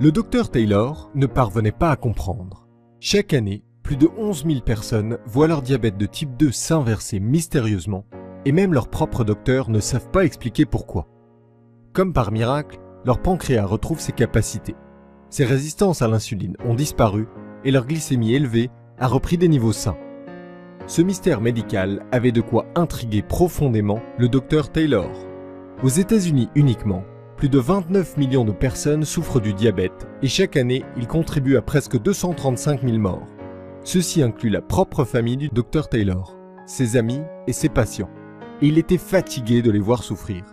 Le docteur Taylor ne parvenait pas à comprendre. Chaque année, plus de 11 000 personnes voient leur diabète de type 2 s'inverser mystérieusement et même leurs propres docteurs ne savent pas expliquer pourquoi. Comme par miracle, leur pancréas retrouve ses capacités. Ses résistances à l'insuline ont disparu et leur glycémie élevée a repris des niveaux sains. Ce mystère médical avait de quoi intriguer profondément le docteur Taylor. Aux États-Unis uniquement, plus de 29 millions de personnes souffrent du diabète et chaque année, il contribue à presque 235 000 morts. Ceci inclut la propre famille du docteur Taylor, ses amis et ses patients. Et il était fatigué de les voir souffrir,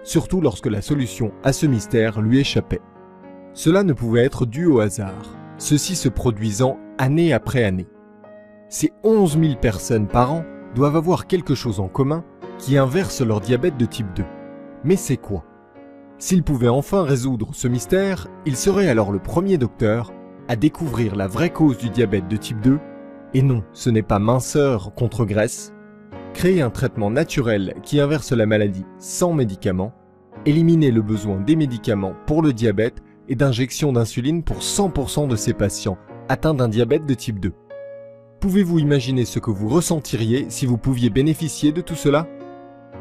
surtout lorsque la solution à ce mystère lui échappait. Cela ne pouvait être dû au hasard, ceci se produisant année après année. Ces 11 000 personnes par an doivent avoir quelque chose en commun qui inverse leur diabète de type 2. Mais c'est quoi? S'il pouvait enfin résoudre ce mystère, il serait alors le premier docteur à découvrir la vraie cause du diabète de type 2. Et non, ce n'est pas minceur contre graisse. Créer un traitement naturel qui inverse la maladie sans médicaments, éliminer le besoin des médicaments pour le diabète et d'injection d'insuline pour 100% de ces patients atteints d'un diabète de type 2. Pouvez-vous imaginer ce que vous ressentiriez si vous pouviez bénéficier de tout cela?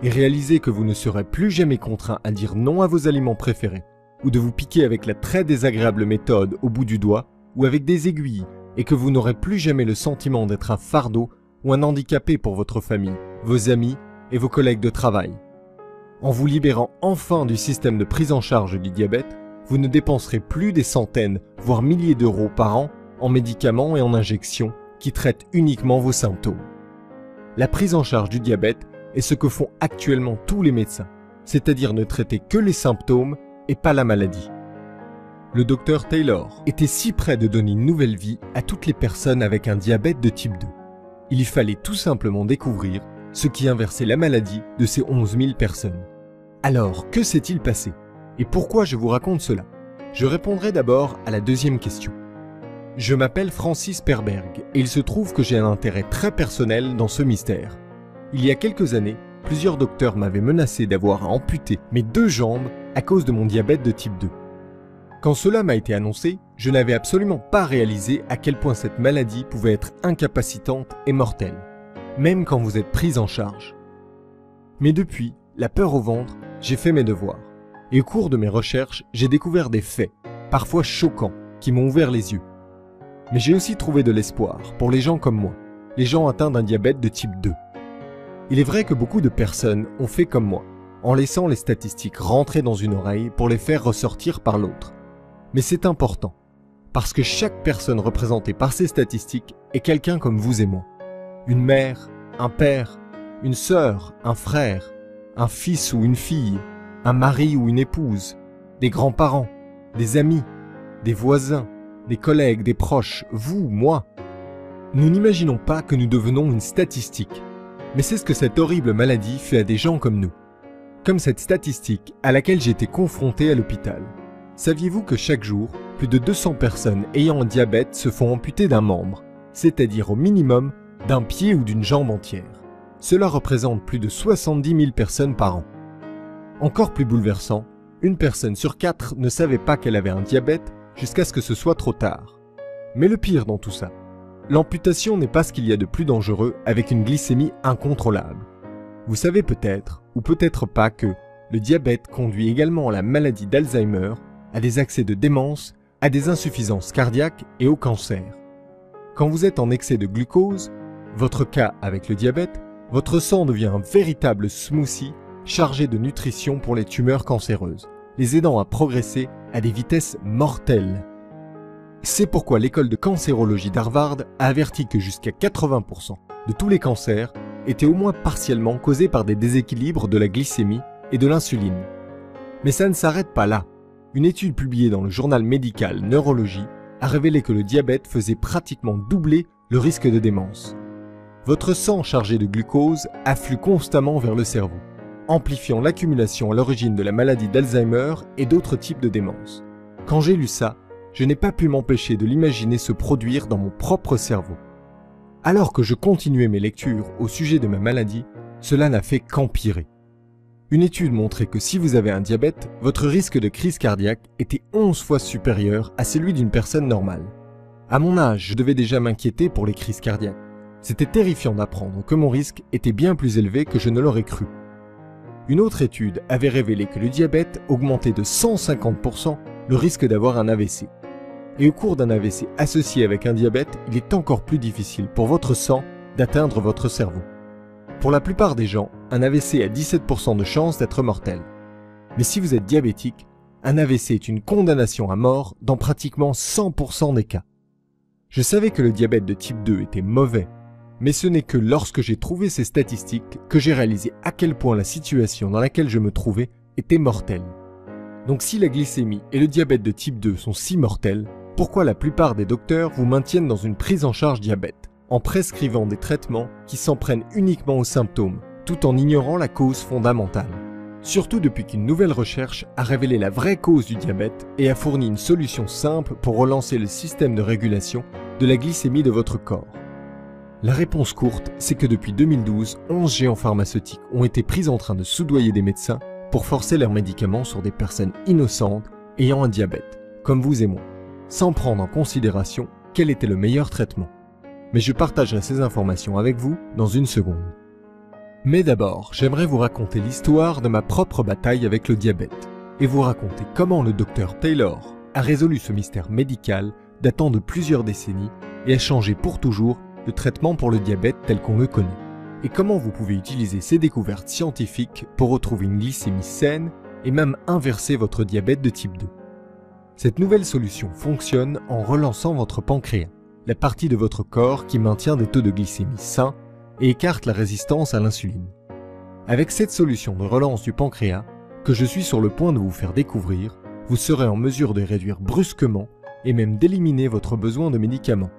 Et réaliser que vous ne serez plus jamais contraint à dire non à vos aliments préférés, ou de vous piquer avec la très désagréable méthode au bout du doigt, ou avec des aiguilles, et que vous n'aurez plus jamais le sentiment d'être un fardeau ou un handicapé pour votre famille, vos amis et vos collègues de travail. En vous libérant enfin du système de prise en charge du diabète, vous ne dépenserez plus des centaines, voire milliers d'euros par an en médicaments et en injections qui traitent uniquement vos symptômes. La prise en charge du diabète est ce que font actuellement tous les médecins, c'est-à-dire ne traiter que les symptômes et pas la maladie. Le docteur Taylor était si près de donner une nouvelle vie à toutes les personnes avec un diabète de type 2. Il y fallait tout simplement découvrir ce qui inversait la maladie de ces 11 000 personnes. Alors, que s'est-il passé? Et pourquoi je vous raconte cela? Je répondrai d'abord à la deuxième question. Je m'appelle Francis Perberg et il se trouve que j'ai un intérêt très personnel dans ce mystère. Il y a quelques années, plusieurs docteurs m'avaient menacé d'avoir à amputer mes 2 jambes à cause de mon diabète de type 2. Quand cela m'a été annoncé, je n'avais absolument pas réalisé à quel point cette maladie pouvait être incapacitante et mortelle, même quand vous êtes prise en charge. Mais depuis, la peur au ventre, j'ai fait mes devoirs. Et au cours de mes recherches, j'ai découvert des faits, parfois choquants, qui m'ont ouvert les yeux. Mais j'ai aussi trouvé de l'espoir pour les gens comme moi, les gens atteints d'un diabète de type 2. Il est vrai que beaucoup de personnes ont fait comme moi, en laissant les statistiques rentrer dans une oreille pour les faire ressortir par l'autre. Mais c'est important, parce que chaque personne représentée par ces statistiques est quelqu'un comme vous et moi. Une mère, un père, une sœur, un frère, un fils ou une fille, un mari ou une épouse, des grands-parents, des amis, des voisins, des collègues, des proches, vous, moi. Nous n'imaginons pas que nous devenons une statistique, mais c'est ce que cette horrible maladie fait à des gens comme nous. Comme cette statistique à laquelle j'ai été confronté à l'hôpital. Saviez-vous que chaque jour, plus de 200 personnes ayant un diabète se font amputer d'un membre, c'est-à-dire au minimum d'un pied ou d'une jambe entière. Cela représente plus de 70 000 personnes par an. Encore plus bouleversant, une personne sur 4 ne savait pas qu'elle avait un diabète jusqu'à ce que ce soit trop tard. Mais le pire dans tout ça, l'amputation n'est pas ce qu'il y a de plus dangereux avec une glycémie incontrôlable. Vous savez peut-être, ou peut-être pas que le diabète conduit également à la maladie d'Alzheimer, à des accès de démence, à des insuffisances cardiaques et au cancer. Quand vous êtes en excès de glucose, votre cas avec le diabète, votre sang devient un véritable smoothie chargé de nutrition pour les tumeurs cancéreuses, les aidant à progresser à des vitesses mortelles. C'est pourquoi l'école de cancérologie d'Harvard a averti que jusqu'à 80% de tous les cancers étaient au moins partiellement causés par des déséquilibres de la glycémie et de l'insuline. Mais ça ne s'arrête pas là. Une étude publiée dans le journal médical Neurologie a révélé que le diabète faisait pratiquement doubler le risque de démence. Votre sang chargé de glucose afflue constamment vers le cerveau, amplifiant l'accumulation à l'origine de la maladie d'Alzheimer et d'autres types de démence. Quand j'ai lu ça, je n'ai pas pu m'empêcher de l'imaginer se produire dans mon propre cerveau. Alors que je continuais mes lectures au sujet de ma maladie, cela n'a fait qu'empirer. Une étude montrait que si vous avez un diabète, votre risque de crise cardiaque était 11 fois supérieur à celui d'une personne normale. À mon âge, je devais déjà m'inquiéter pour les crises cardiaques. C'était terrifiant d'apprendre que mon risque était bien plus élevé que je ne l'aurais cru. Une autre étude avait révélé que le diabète augmentait de 150% le risque d'avoir un AVC. Et au cours d'un AVC associé avec un diabète, il est encore plus difficile pour votre sang d'atteindre votre cerveau. Pour la plupart des gens, un AVC a 17% de chance d'être mortel. Mais si vous êtes diabétique, un AVC est une condamnation à mort dans pratiquement 100% des cas. Je savais que le diabète de type 2 était mauvais, mais ce n'est que lorsque j'ai trouvé ces statistiques que j'ai réalisé à quel point la situation dans laquelle je me trouvais était mortelle. Donc si la glycémie et le diabète de type 2 sont si mortels, pourquoi la plupart des docteurs vous maintiennent dans une prise en charge diabète, en prescrivant des traitements qui s'en prennent uniquement aux symptômes, tout en ignorant la cause fondamentale? Surtout depuis qu'une nouvelle recherche a révélé la vraie cause du diabète et a fourni une solution simple pour relancer le système de régulation de la glycémie de votre corps. La réponse courte, c'est que depuis 2012, 11 géants pharmaceutiques ont été pris en train de soudoyer des médecins pour forcer leurs médicaments sur des personnes innocentes ayant un diabète, comme vous et moi, sans prendre en considération quel était le meilleur traitement. Mais je partagerai ces informations avec vous dans une seconde. Mais d'abord, j'aimerais vous raconter l'histoire de ma propre bataille avec le diabète et vous raconter comment le docteur Taylor a résolu ce mystère médical datant de plusieurs décennies et a changé pour toujours le traitement pour le diabète tel qu'on le connaît, et comment vous pouvez utiliser ces découvertes scientifiques pour retrouver une glycémie saine et même inverser votre diabète de type 2. Cette nouvelle solution fonctionne en relançant votre pancréas, la partie de votre corps qui maintient des taux de glycémie sains et écarte la résistance à l'insuline. Avec cette solution de relance du pancréas, que je suis sur le point de vous faire découvrir, vous serez en mesure de réduire brusquement et même d'éliminer votre besoin de médicaments.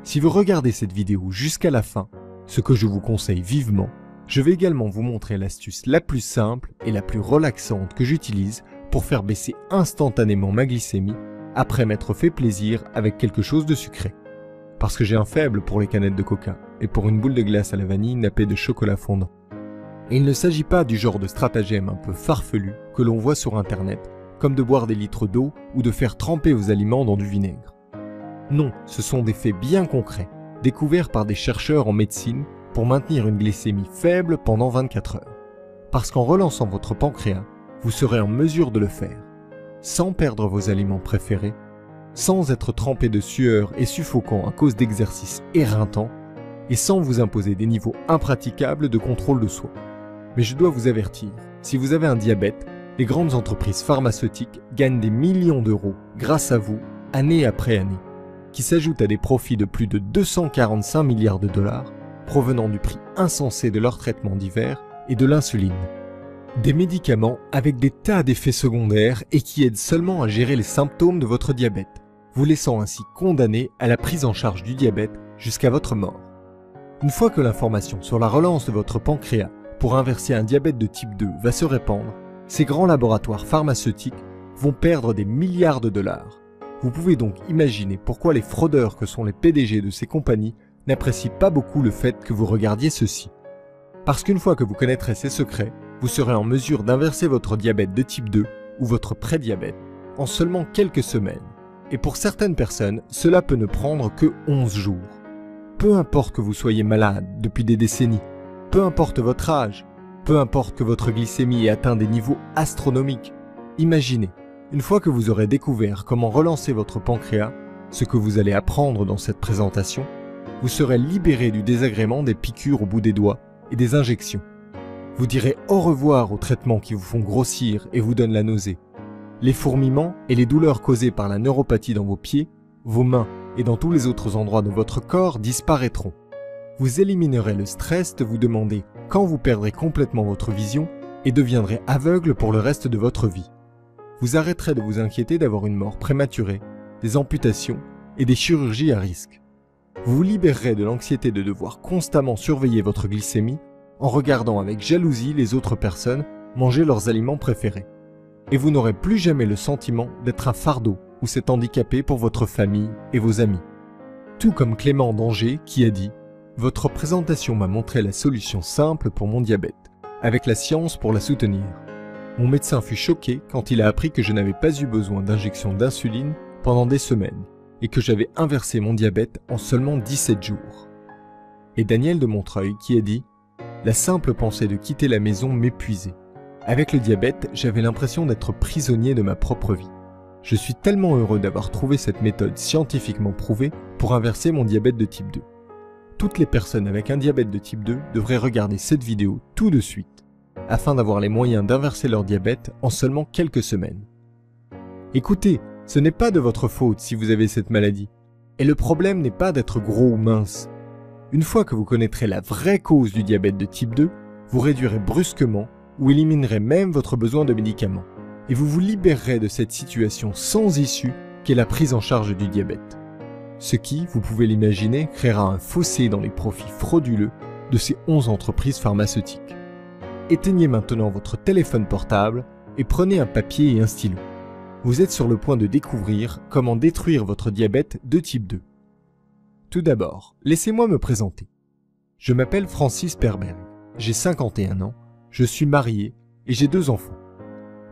Si vous regardez cette vidéo jusqu'à la fin, ce que je vous conseille vivement, je vais également vous montrer l'astuce la plus simple et la plus relaxante que j'utilise pour faire baisser instantanément ma glycémie après m'être fait plaisir avec quelque chose de sucré. Parce que j'ai un faible pour les canettes de coca et pour une boule de glace à la vanille nappée de chocolat fondant. Et il ne s'agit pas du genre de stratagème un peu farfelu que l'on voit sur internet, comme de boire des litres d'eau ou de faire tremper vos aliments dans du vinaigre. Non, ce sont des faits bien concrets, découverts par des chercheurs en médecine pour maintenir une glycémie faible pendant 24 heures. Parce qu'en relançant votre pancréas, vous serez en mesure de le faire, sans perdre vos aliments préférés, sans être trempé de sueur et suffocant à cause d'exercices éreintants, et sans vous imposer des niveaux impraticables de contrôle de soi. Mais je dois vous avertir, si vous avez un diabète, les grandes entreprises pharmaceutiques gagnent des millions d'euros grâce à vous, année après année, qui s'ajoutent à des profits de plus de 245 milliards de dollars provenant du prix insensé de leurs traitements divers et de l'insuline. Des médicaments avec des tas d'effets secondaires et qui aident seulement à gérer les symptômes de votre diabète, vous laissant ainsi condamné à la prise en charge du diabète jusqu'à votre mort. Une fois que l'information sur la relance de votre pancréas pour inverser un diabète de type 2 va se répandre, ces grands laboratoires pharmaceutiques vont perdre des milliards de dollars. Vous pouvez donc imaginer pourquoi les fraudeurs que sont les PDG de ces compagnies n'apprécient pas beaucoup le fait que vous regardiez ceci. Parce qu'une fois que vous connaîtrez ces secrets, vous serez en mesure d'inverser votre diabète de type 2 ou votre prédiabète en seulement quelques semaines. Et pour certaines personnes, cela peut ne prendre que 11 jours. Peu importe que vous soyez malade depuis des décennies, peu importe votre âge, peu importe que votre glycémie ait atteint des niveaux astronomiques, imaginez, une fois que vous aurez découvert comment relancer votre pancréas, ce que vous allez apprendre dans cette présentation, vous serez libéré du désagrément des piqûres au bout des doigts et des injections. Vous direz au revoir aux traitements qui vous font grossir et vous donnent la nausée. Les fourmillements et les douleurs causées par la neuropathie dans vos pieds, vos mains et dans tous les autres endroits de votre corps disparaîtront. Vous éliminerez le stress de vous demander quand vous perdrez complètement votre vision et deviendrez aveugle pour le reste de votre vie. Vous arrêterez de vous inquiéter d'avoir une mort prématurée, des amputations et des chirurgies à risque. Vous vous libérerez de l'anxiété de devoir constamment surveiller votre glycémie en regardant avec jalousie les autres personnes manger leurs aliments préférés. Et vous n'aurez plus jamais le sentiment d'être un fardeau ou s'être handicapé pour votre famille et vos amis. Tout comme Clément d'Angers qui a dit « Votre présentation m'a montré la solution simple pour mon diabète. avec la science pour la soutenir. Mon médecin fut choqué quand il a appris que je n'avais pas eu besoin d'injection d'insuline pendant des semaines et que j'avais inversé mon diabète en seulement 17 jours. Et Daniel de Montreuil qui a dit « La simple pensée de quitter la maison m'épuisait. Avec le diabète, j'avais l'impression d'être prisonnier de ma propre vie. Je suis tellement heureux d'avoir trouvé cette méthode scientifiquement prouvée pour inverser mon diabète de type 2. Toutes les personnes avec un diabète de type 2 devraient regarder cette vidéo tout de suite, afin d'avoir les moyens d'inverser leur diabète en seulement quelques semaines. Écoutez, ce n'est pas de votre faute si vous avez cette maladie. Et le problème n'est pas d'être gros ou mince. Une fois que vous connaîtrez la vraie cause du diabète de type 2, vous réduirez brusquement ou éliminerez même votre besoin de médicaments. Et vous vous libérerez de cette situation sans issue qu'est la prise en charge du diabète. Ce qui, vous pouvez l'imaginer, créera un fossé dans les profits frauduleux de ces 11 entreprises pharmaceutiques. Éteignez maintenant votre téléphone portable et prenez un papier et un stylo. Vous êtes sur le point de découvrir comment détruire votre diabète de type 2. Tout d'abord, laissez-moi me présenter. Je m'appelle Francis Perberg, j'ai 51 ans, je suis marié et j'ai 2 enfants.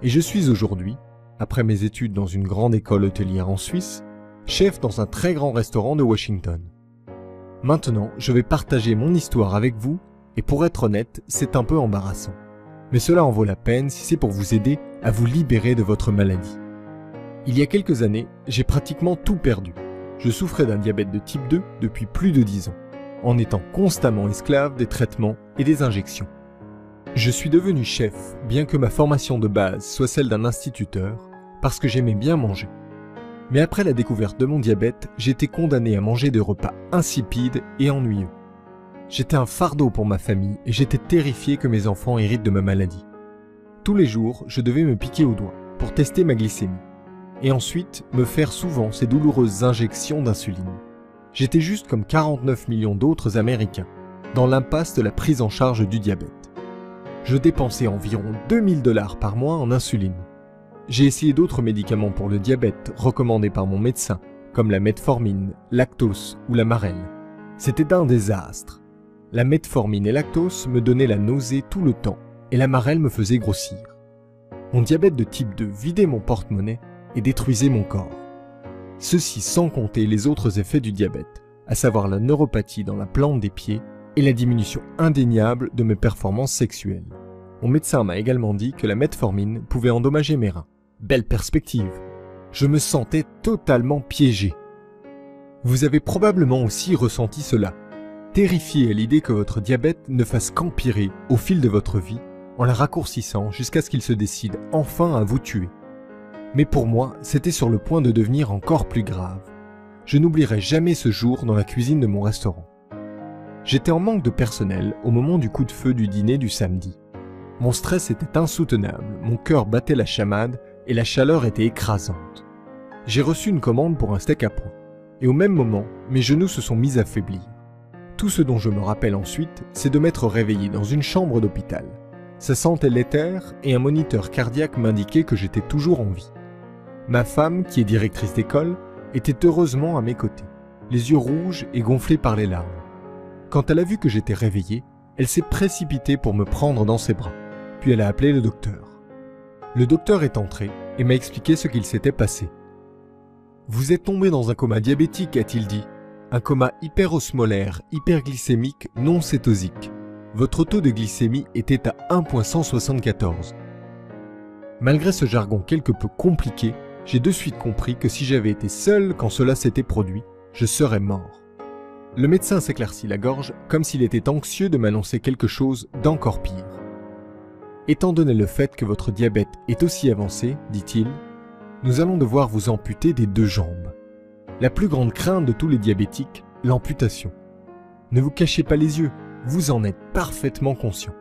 Et je suis aujourd'hui, après mes études dans une grande école hôtelière en Suisse, chef dans un très grand restaurant de Washington. Maintenant, je vais partager mon histoire avec vous et pour être honnête, c'est un peu embarrassant. Mais cela en vaut la peine si c'est pour vous aider à vous libérer de votre maladie. Il y a quelques années, j'ai pratiquement tout perdu. Je souffrais d'un diabète de type 2 depuis plus de 10 ans, en étant constamment esclave des traitements et des injections. Je suis devenu chef, bien que ma formation de base soit celle d'un instituteur, parce que j'aimais bien manger. Mais après la découverte de mon diabète, j'étais condamné à manger des repas insipides et ennuyeux. J'étais un fardeau pour ma famille et j'étais terrifié que mes enfants héritent de ma maladie. Tous les jours, je devais me piquer au doigt pour tester ma glycémie. Et ensuite, me faire souvent ces douloureuses injections d'insuline. J'étais juste comme 49 millions d'autres Américains, dans l'impasse de la prise en charge du diabète. Je dépensais environ 2000 $ par mois en insuline. J'ai essayé d'autres médicaments pour le diabète recommandés par mon médecin, comme la metformine, Lactose ou la Marelle. C'était un désastre. La metformine et Lactose me donnaient la nausée tout le temps et la Marelle me faisait grossir. Mon diabète de type 2 vidait mon porte-monnaie et détruisait mon corps. Ceci sans compter les autres effets du diabète, à savoir la neuropathie dans la plante des pieds et la diminution indéniable de mes performances sexuelles. Mon médecin m'a également dit que la metformine pouvait endommager mes reins. Belle perspective. Je me sentais totalement piégé. Vous avez probablement aussi ressenti cela, terrifié à l'idée que votre diabète ne fasse qu'empirer au fil de votre vie, en la raccourcissant jusqu'à ce qu'il se décide enfin à vous tuer. Mais pour moi, c'était sur le point de devenir encore plus grave. Je n'oublierai jamais ce jour dans la cuisine de mon restaurant. J'étais en manque de personnel au moment du coup de feu du dîner du samedi. Mon stress était insoutenable, mon cœur battait la chamade et la chaleur était écrasante. J'ai reçu une commande pour un steak à point, et au même moment, mes genoux se sont mis à faiblir. Tout ce dont je me rappelle ensuite, c'est de m'être réveillé dans une chambre d'hôpital. Ça sentait l'éther et un moniteur cardiaque m'indiquait que j'étais toujours en vie. Ma femme, qui est directrice d'école, était heureusement à mes côtés, les yeux rouges et gonflés par les larmes. Quand elle a vu que j'étais réveillé, elle s'est précipitée pour me prendre dans ses bras, puis elle a appelé le docteur. Le docteur est entré et m'a expliqué ce qu'il s'était passé. « Vous êtes tombé dans un coma diabétique », a-t-il dit. « Un coma hyperosmolaire, hyperglycémique, non cétosique. Votre taux de glycémie était à 1,174. » Malgré ce jargon quelque peu compliqué, j'ai de suite compris que si j'avais été seul quand cela s'était produit, je serais mort. Le médecin s'éclaircit la gorge comme s'il était anxieux de m'annoncer quelque chose d'encore pire. Étant donné le fait que votre diabète est aussi avancé, dit-il, nous allons devoir vous amputer des 2 jambes. La plus grande crainte de tous les diabétiques, l'amputation. Ne vous cachez pas les yeux, vous en êtes parfaitement conscient.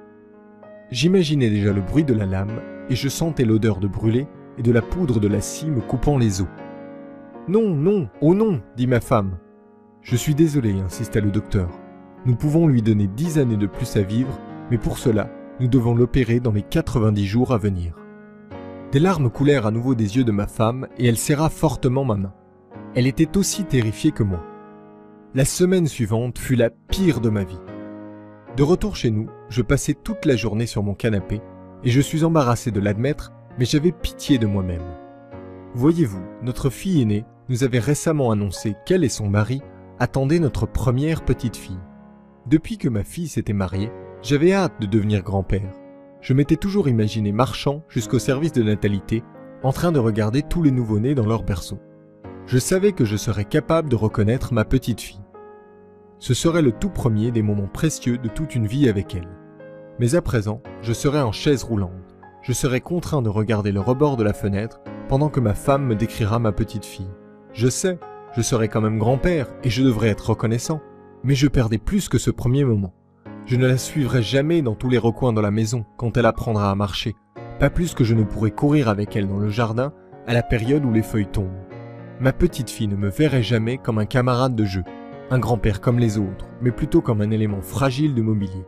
J'imaginais déjà le bruit de la lame et je sentais l'odeur de brûlé et de la poudre de la scie me coupant les os. « Non, non, oh non !» dit ma femme. « Je suis désolé, insista le docteur. Nous pouvons lui donner 10 années de plus à vivre, mais pour cela, nous devons l'opérer dans les 90 jours à venir. » Des larmes coulèrent à nouveau des yeux de ma femme et elle serra fortement ma main. Elle était aussi terrifiée que moi. La semaine suivante fut la pire de ma vie. De retour chez nous, je passais toute la journée sur mon canapé et je suis embarrassé de l'admettre, mais j'avais pitié de moi-même. Voyez-vous, notre fille aînée nous avait récemment annoncé qu'elle et son mari attendaient notre première petite fille. Depuis que ma fille s'était mariée, j'avais hâte de devenir grand-père. Je m'étais toujours imaginé marchant jusqu'au service de natalité, en train de regarder tous les nouveau-nés dans leur berceau. Je savais que je serais capable de reconnaître ma petite fille. Ce serait le tout premier des moments précieux de toute une vie avec elle. Mais à présent, je serais en chaise roulante. Je serais contraint de regarder le rebord de la fenêtre pendant que ma femme me décrira ma petite fille. Je sais, je serais quand même grand-père et je devrais être reconnaissant, mais je perdais plus que ce premier moment. Je ne la suivrai jamais dans tous les recoins de la maison quand elle apprendra à marcher, pas plus que je ne pourrai courir avec elle dans le jardin à la période où les feuilles tombent. Ma petite fille ne me verrait jamais comme un camarade de jeu, un grand-père comme les autres, mais plutôt comme un élément fragile de mobilier,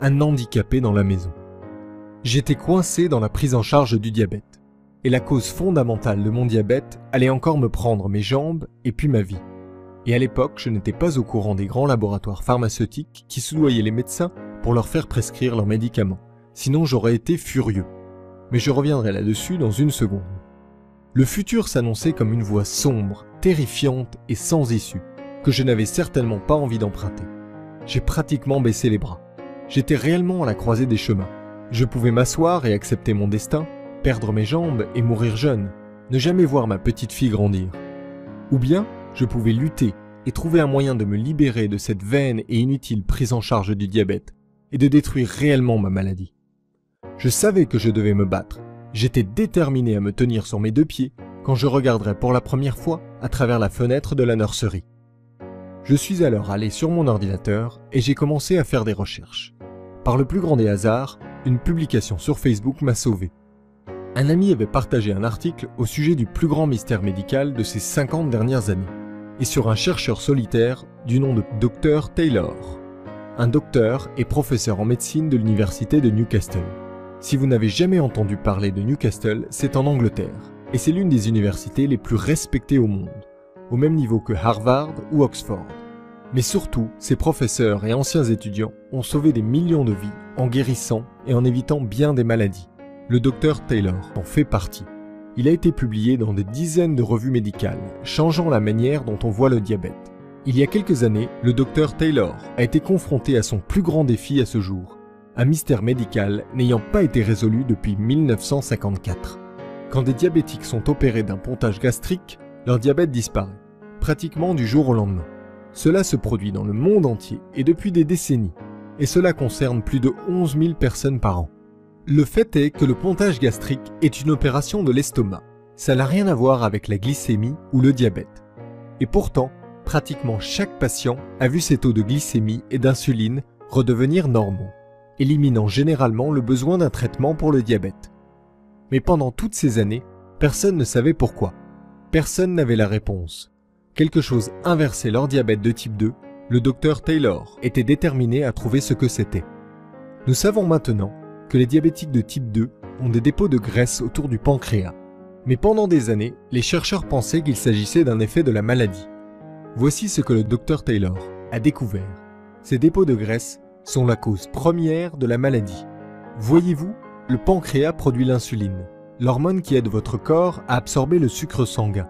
un handicapé dans la maison. J'étais coincé dans la prise en charge du diabète, et la cause fondamentale de mon diabète allait encore me prendre mes jambes et puis ma vie. Et à l'époque, je n'étais pas au courant des grands laboratoires pharmaceutiques qui soudoyaient les médecins pour leur faire prescrire leurs médicaments, sinon j'aurais été furieux. Mais je reviendrai là-dessus dans une seconde. Le futur s'annonçait comme une voie sombre, terrifiante et sans issue, que je n'avais certainement pas envie d'emprunter. J'ai pratiquement baissé les bras. J'étais réellement à la croisée des chemins. Je pouvais m'asseoir et accepter mon destin, perdre mes jambes et mourir jeune, ne jamais voir ma petite fille grandir. Ou bien, je pouvais lutter et trouver un moyen de me libérer de cette vaine et inutile prise en charge du diabète et de détruire réellement ma maladie. Je savais que je devais me battre. J'étais déterminé à me tenir sur mes deux pieds quand je regarderais pour la première fois à travers la fenêtre de la nurserie. Je suis alors allé sur mon ordinateur et j'ai commencé à faire des recherches. Par le plus grand des hasards, une publication sur Facebook m'a sauvé. Un ami avait partagé un article au sujet du plus grand mystère médical de ces 50 dernières années, et sur un chercheur solitaire du nom de Dr Taylor, un docteur et professeur en médecine de l'université de Newcastle. Si vous n'avez jamais entendu parler de Newcastle, c'est en Angleterre, et c'est l'une des universités les plus respectées au monde, au même niveau que Harvard ou Oxford. Mais surtout, ces professeurs et anciens étudiants ont sauvé des millions de vies en guérissant et en évitant bien des maladies. Le Dr Taylor en fait partie. Il a été publié dans des dizaines de revues médicales, changeant la manière dont on voit le diabète. Il y a quelques années, le Dr Taylor a été confronté à son plus grand défi à ce jour, un mystère médical n'ayant pas été résolu depuis 1954. Quand des diabétiques sont opérés d'un pontage gastrique, leur diabète disparaît, pratiquement du jour au lendemain. Cela se produit dans le monde entier et depuis des décennies, et cela concerne plus de 11 000 personnes par an. Le fait est que le pontage gastrique est une opération de l'estomac. Ça n'a rien à voir avec la glycémie ou le diabète. Et pourtant, pratiquement chaque patient a vu ses taux de glycémie et d'insuline redevenir normaux, éliminant généralement le besoin d'un traitement pour le diabète. Mais pendant toutes ces années, personne ne savait pourquoi. Personne n'avait la réponse. Quelque chose inversait leur diabète de type 2, le Dr Taylor était déterminé à trouver ce que c'était. Nous savons maintenant que les diabétiques de type 2 ont des dépôts de graisse autour du pancréas. Mais pendant des années, les chercheurs pensaient qu'il s'agissait d'un effet de la maladie. Voici ce que le Dr Taylor a découvert. Ces dépôts de graisse sont la cause première de la maladie. Voyez-vous, le pancréas produit l'insuline, l'hormone qui aide votre corps à absorber le sucre sanguin.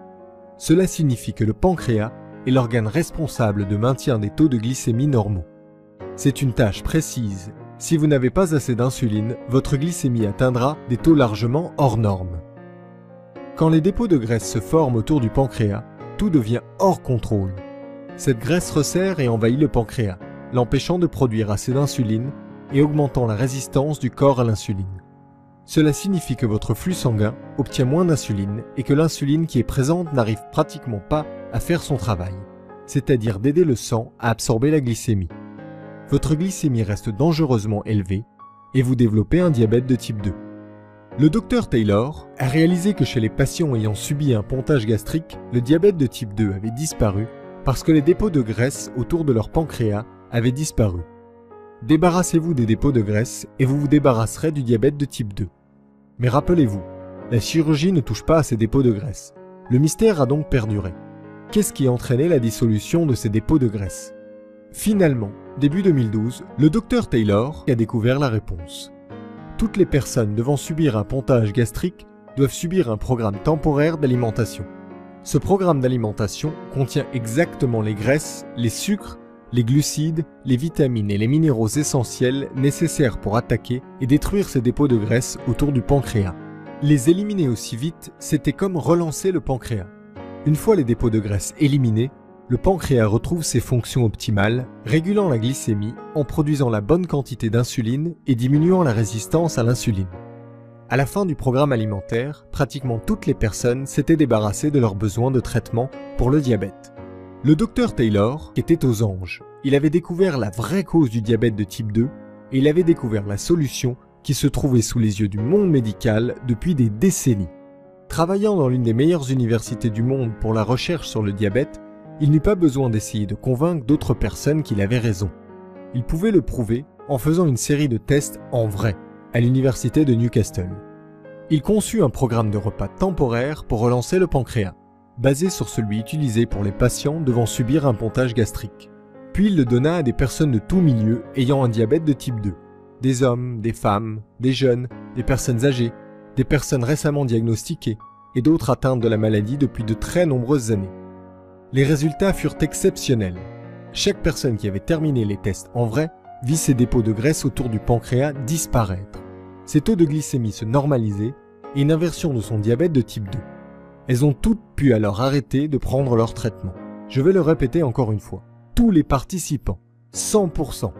Cela signifie que le pancréas est l'organe responsable de maintien des taux de glycémie normaux. C'est une tâche précise. Si vous n'avez pas assez d'insuline, votre glycémie atteindra des taux largement hors normes. Quand les dépôts de graisse se forment autour du pancréas, tout devient hors contrôle. Cette graisse resserre et envahit le pancréas, l'empêchant de produire assez d'insuline et augmentant la résistance du corps à l'insuline. Cela signifie que votre flux sanguin obtient moins d'insuline et que l'insuline qui est présente n'arrive pratiquement pas à faire son travail, c'est-à-dire d'aider le sang à absorber la glycémie. Votre glycémie reste dangereusement élevée et vous développez un diabète de type 2. Le Dr Taylor a réalisé que chez les patients ayant subi un pontage gastrique, le diabète de type 2 avait disparu parce que les dépôts de graisse autour de leur pancréas avaient disparu. Débarrassez-vous des dépôts de graisse et vous vous débarrasserez du diabète de type 2. Mais rappelez-vous, la chirurgie ne touche pas à ces dépôts de graisse. Le mystère a donc perduré. Qu'est-ce qui entraînait la dissolution de ces dépôts de graisse ? Finalement, Début 2012, le docteur Taylor a découvert la réponse. Toutes les personnes devant subir un pontage gastrique doivent subir un programme temporaire d'alimentation. Ce programme d'alimentation contient exactement les graisses, les sucres, les glucides, les vitamines et les minéraux essentiels nécessaires pour attaquer et détruire ces dépôts de graisse autour du pancréas. Les éliminer aussi vite, c'était comme relancer le pancréas. Une fois les dépôts de graisse éliminés, le pancréas retrouve ses fonctions optimales, régulant la glycémie en produisant la bonne quantité d'insuline et diminuant la résistance à l'insuline. À la fin du programme alimentaire, pratiquement toutes les personnes s'étaient débarrassées de leurs besoins de traitement pour le diabète. Le docteur Taylor était aux anges. Il avait découvert la vraie cause du diabète de type 2 et il avait découvert la solution qui se trouvait sous les yeux du monde médical depuis des décennies. Travaillant dans l'une des meilleures universités du monde pour la recherche sur le diabète, il n'eut pas besoin d'essayer de convaincre d'autres personnes qu'il avait raison. Il pouvait le prouver en faisant une série de tests en vrai à l'université de Newcastle. Il conçut un programme de repas temporaire pour relancer le pancréas, basé sur celui utilisé pour les patients devant subir un pontage gastrique. Puis il le donna à des personnes de tous milieux ayant un diabète de type 2. Des hommes, des femmes, des jeunes, des personnes âgées, des personnes récemment diagnostiquées et d'autres atteintes de la maladie depuis de très nombreuses années. Les résultats furent exceptionnels. Chaque personne qui avait terminé les tests en vrai vit ses dépôts de graisse autour du pancréas disparaître. Ses taux de glycémie se normalisaient et une inversion de son diabète de type 2. Elles ont toutes pu alors arrêter de prendre leur traitement. Je vais le répéter encore une fois. Tous les participants, 100%.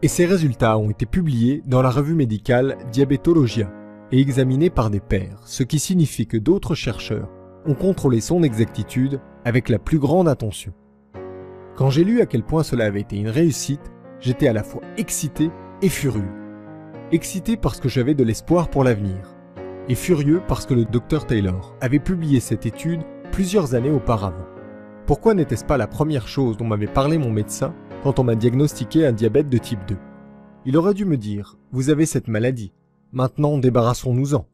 Et ces résultats ont été publiés dans la revue médicale Diabetologia et examinés par des pairs, ce qui signifie que d'autres chercheurs ont contrôlé son exactitude avec la plus grande attention. Quand j'ai lu à quel point cela avait été une réussite, j'étais à la fois excité et furieux. Excité parce que j'avais de l'espoir pour l'avenir, et furieux parce que le Dr Taylor avait publié cette étude plusieurs années auparavant. Pourquoi n'était-ce pas la première chose dont m'avait parlé mon médecin quand on m'a diagnostiqué un diabète de type 2? Il aurait dû me dire « Vous avez cette maladie, maintenant débarrassons-nous-en ».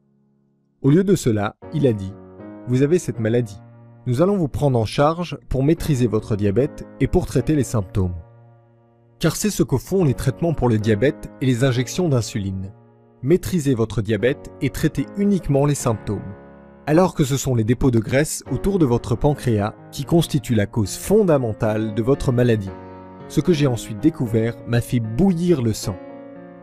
Au lieu de cela, il a dit « Vous avez cette maladie. Nous allons vous prendre en charge pour maîtriser votre diabète et pour traiter les symptômes. » Car c'est ce que font les traitements pour le diabète et les injections d'insuline. Maîtriser votre diabète et traiter uniquement les symptômes. Alors que ce sont les dépôts de graisse autour de votre pancréas qui constituent la cause fondamentale de votre maladie. Ce que j'ai ensuite découvert m'a fait bouillir le sang.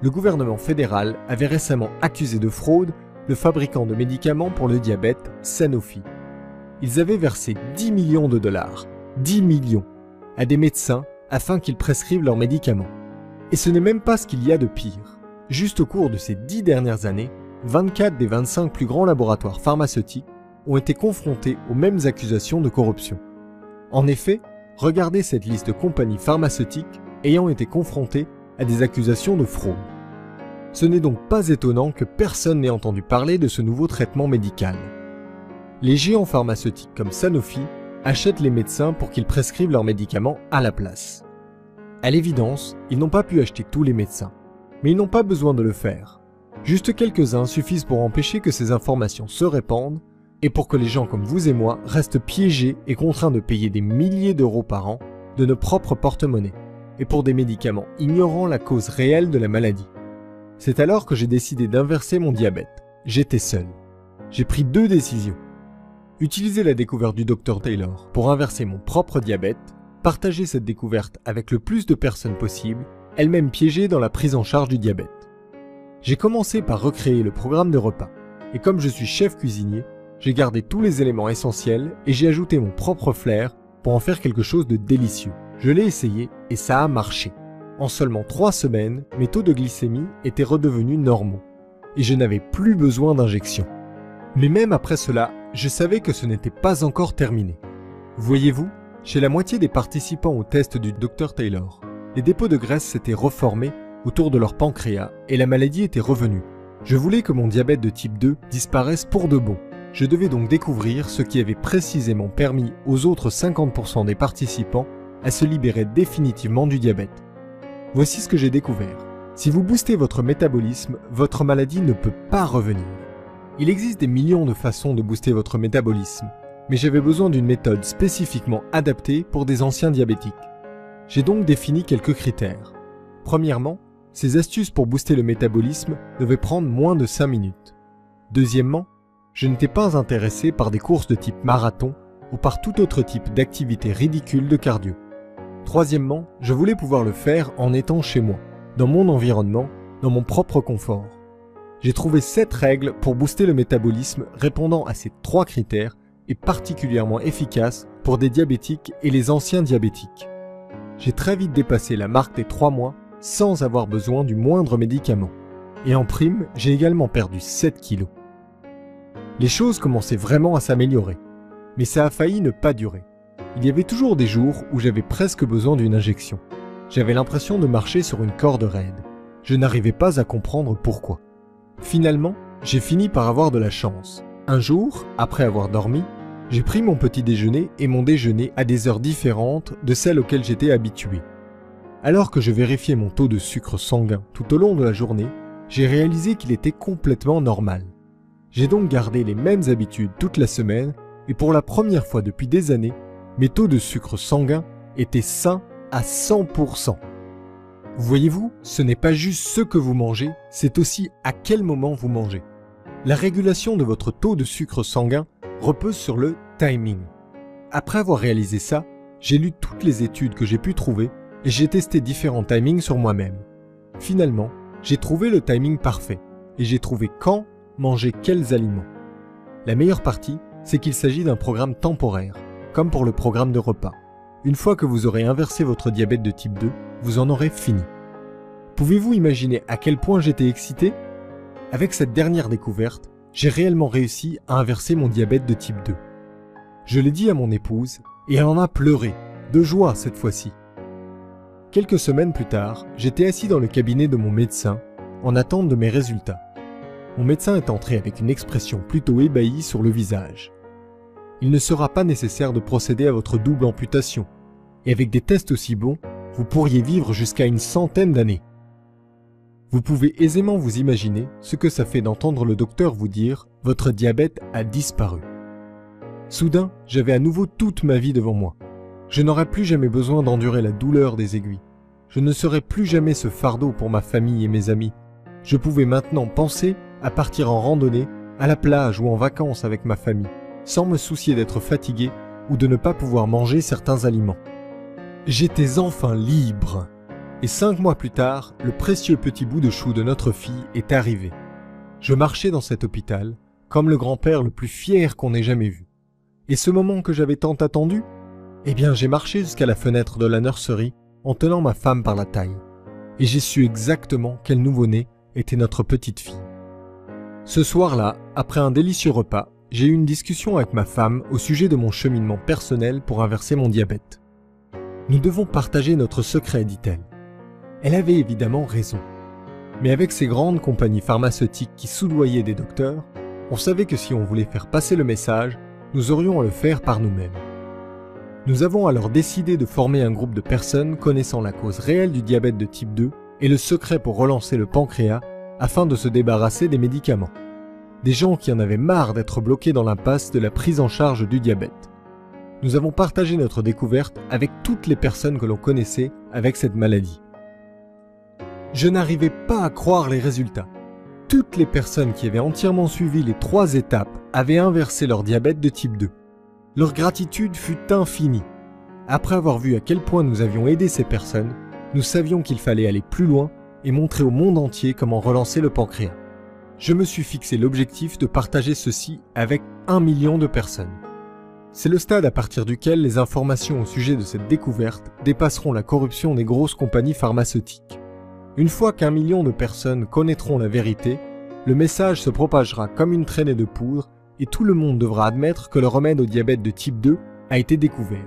Le gouvernement fédéral avait récemment accusé de fraude le fabricant de médicaments pour le diabète, Sanofi. Ils avaient versé 10 millions de dollars, 10 millions, à des médecins afin qu'ils prescrivent leurs médicaments. Et ce n'est même pas ce qu'il y a de pire. Juste au cours de ces 10 dernières années, 24 des 25 plus grands laboratoires pharmaceutiques ont été confrontés aux mêmes accusations de corruption. En effet, regardez cette liste de compagnies pharmaceutiques ayant été confrontées à des accusations de fraude. Ce n'est donc pas étonnant que personne n'ait entendu parler de ce nouveau traitement médical. Les géants pharmaceutiques comme Sanofi achètent les médecins pour qu'ils prescrivent leurs médicaments à la place. À l'évidence, ils n'ont pas pu acheter tous les médecins, mais ils n'ont pas besoin de le faire. Juste quelques-uns suffisent pour empêcher que ces informations se répandent et pour que les gens comme vous et moi restent piégés et contraints de payer des milliers d'euros par an de nos propres porte-monnaies et pour des médicaments ignorant la cause réelle de la maladie. C'est alors que j'ai décidé d'inverser mon diabète. J'étais seul. J'ai pris 2 décisions. Utiliser la découverte du Dr Taylor pour inverser mon propre diabète, partager cette découverte avec le plus de personnes possible, elles-mêmes piégées dans la prise en charge du diabète. J'ai commencé par recréer le programme de repas, et comme je suis chef cuisinier, j'ai gardé tous les éléments essentiels et j'ai ajouté mon propre flair pour en faire quelque chose de délicieux. Je l'ai essayé et ça a marché. En seulement 3 semaines, mes taux de glycémie étaient redevenus normaux, et je n'avais plus besoin d'injection. Mais même après cela, je savais que ce n'était pas encore terminé. Voyez-vous, chez la moitié des participants au test du Dr Taylor, les dépôts de graisse s'étaient reformés autour de leur pancréas et la maladie était revenue. Je voulais que mon diabète de type 2 disparaisse pour de bon. Je devais donc découvrir ce qui avait précisément permis aux autres 50% des participants à se libérer définitivement du diabète. Voici ce que j'ai découvert. Si vous boostez votre métabolisme, votre maladie ne peut pas revenir. Il existe des millions de façons de booster votre métabolisme, mais j'avais besoin d'une méthode spécifiquement adaptée pour des anciens diabétiques. J'ai donc défini quelques critères. Premièrement, ces astuces pour booster le métabolisme devaient prendre moins de 5 minutes. Deuxièmement, je n'étais pas intéressé par des courses de type marathon ou par tout autre type d'activité ridicule de cardio. Troisièmement, je voulais pouvoir le faire en étant chez moi, dans mon environnement, dans mon propre confort. J'ai trouvé 7 règles pour booster le métabolisme répondant à ces 3 critères et particulièrement efficaces pour des diabétiques et les anciens diabétiques. J'ai très vite dépassé la marque des 3 mois sans avoir besoin du moindre médicament. Et en prime, j'ai également perdu 7 kilos. Les choses commençaient vraiment à s'améliorer, mais ça a failli ne pas durer. Il y avait toujours des jours où j'avais presque besoin d'une injection. J'avais l'impression de marcher sur une corde raide. Je n'arrivais pas à comprendre pourquoi. Finalement, j'ai fini par avoir de la chance. Un jour, après avoir dormi, j'ai pris mon petit déjeuner et mon déjeuner à des heures différentes de celles auxquelles j'étais habitué. Alors que je vérifiais mon taux de sucre sanguin tout au long de la journée, j'ai réalisé qu'il était complètement normal. J'ai donc gardé les mêmes habitudes toute la semaine et pour la première fois depuis des années, mes taux de sucre sanguin étaient sains à 100%. Voyez-vous, ce n'est pas juste ce que vous mangez, c'est aussi à quel moment vous mangez. La régulation de votre taux de sucre sanguin repose sur le timing. Après avoir réalisé ça, j'ai lu toutes les études que j'ai pu trouver et j'ai testé différents timings sur moi-même. Finalement, j'ai trouvé le timing parfait et j'ai trouvé quand manger quels aliments. La meilleure partie, c'est qu'il s'agit d'un programme temporaire, comme pour le programme de repas. Une fois que vous aurez inversé votre diabète de type 2, vous en aurez fini. Pouvez-vous imaginer à quel point j'étais excité ? Avec cette dernière découverte, j'ai réellement réussi à inverser mon diabète de type 2. Je l'ai dit à mon épouse et elle en a pleuré, de joie cette fois-ci. Quelques semaines plus tard, j'étais assis dans le cabinet de mon médecin en attente de mes résultats. Mon médecin est entré avec une expression plutôt ébahie sur le visage. Il ne sera pas nécessaire de procéder à votre double amputation. Et avec des tests aussi bons, vous pourriez vivre jusqu'à une centaine d'années. Vous pouvez aisément vous imaginer ce que ça fait d'entendre le docteur vous dire « Votre diabète a disparu ». Soudain, j'avais à nouveau toute ma vie devant moi. Je n'aurais plus jamais besoin d'endurer la douleur des aiguilles. Je ne serais plus jamais ce fardeau pour ma famille et mes amis. Je pouvais maintenant penser à partir en randonnée, à la plage ou en vacances avec ma famille, sans me soucier d'être fatigué ou de ne pas pouvoir manger certains aliments. J'étais enfin libre. Et 5 mois plus tard, le précieux petit bout de chou de notre fille est arrivé. Je marchais dans cet hôpital, comme le grand-père le plus fier qu'on ait jamais vu. Et ce moment que j'avais tant attendu ? Eh bien, j'ai marché jusqu'à la fenêtre de la nurserie en tenant ma femme par la taille. Et j'ai su exactement quel nouveau-né était notre petite fille. Ce soir-là, après un délicieux repas, j'ai eu une discussion avec ma femme au sujet de mon cheminement personnel pour inverser mon diabète. Nous devons partager notre secret, dit-elle. Elle avait évidemment raison. Mais avec ces grandes compagnies pharmaceutiques qui soudoyaient des docteurs, on savait que si on voulait faire passer le message, nous aurions à le faire par nous-mêmes. Nous avons alors décidé de former un groupe de personnes connaissant la cause réelle du diabète de type 2 et le secret pour relancer le pancréas afin de se débarrasser des médicaments. Des gens qui en avaient marre d'être bloqués dans l'impasse de la prise en charge du diabète. Nous avons partagé notre découverte avec toutes les personnes que l'on connaissait avec cette maladie. Je n'arrivais pas à croire les résultats. Toutes les personnes qui avaient entièrement suivi les 3 étapes avaient inversé leur diabète de type 2. Leur gratitude fut infinie. Après avoir vu à quel point nous avions aidé ces personnes, nous savions qu'il fallait aller plus loin et montrer au monde entier comment relancer le pancréas. Je me suis fixé l'objectif de partager ceci avec 1 million de personnes. C'est le stade à partir duquel les informations au sujet de cette découverte dépasseront la corruption des grosses compagnies pharmaceutiques. Une fois qu'1 million de personnes connaîtront la vérité, le message se propagera comme une traînée de poudre et tout le monde devra admettre que le remède au diabète de type 2 a été découvert.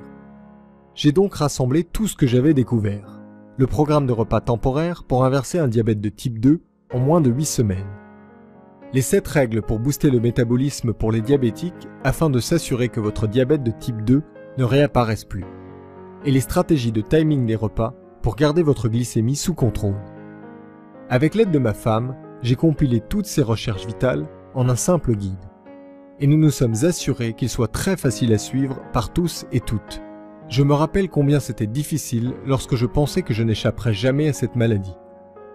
J'ai donc rassemblé tout ce que j'avais découvert. Le programme de repas temporaire pour inverser un diabète de type 2 en moins de 8 semaines. Les 7 règles pour booster le métabolisme pour les diabétiques afin de s'assurer que votre diabète de type 2 ne réapparaisse plus. Et les stratégies de timing des repas pour garder votre glycémie sous contrôle. Avec l'aide de ma femme, j'ai compilé toutes ces recherches vitales en un simple guide. Et nous nous sommes assurés qu'il soit très facile à suivre par tous et toutes. Je me rappelle combien c'était difficile lorsque je pensais que je n'échapperais jamais à cette maladie.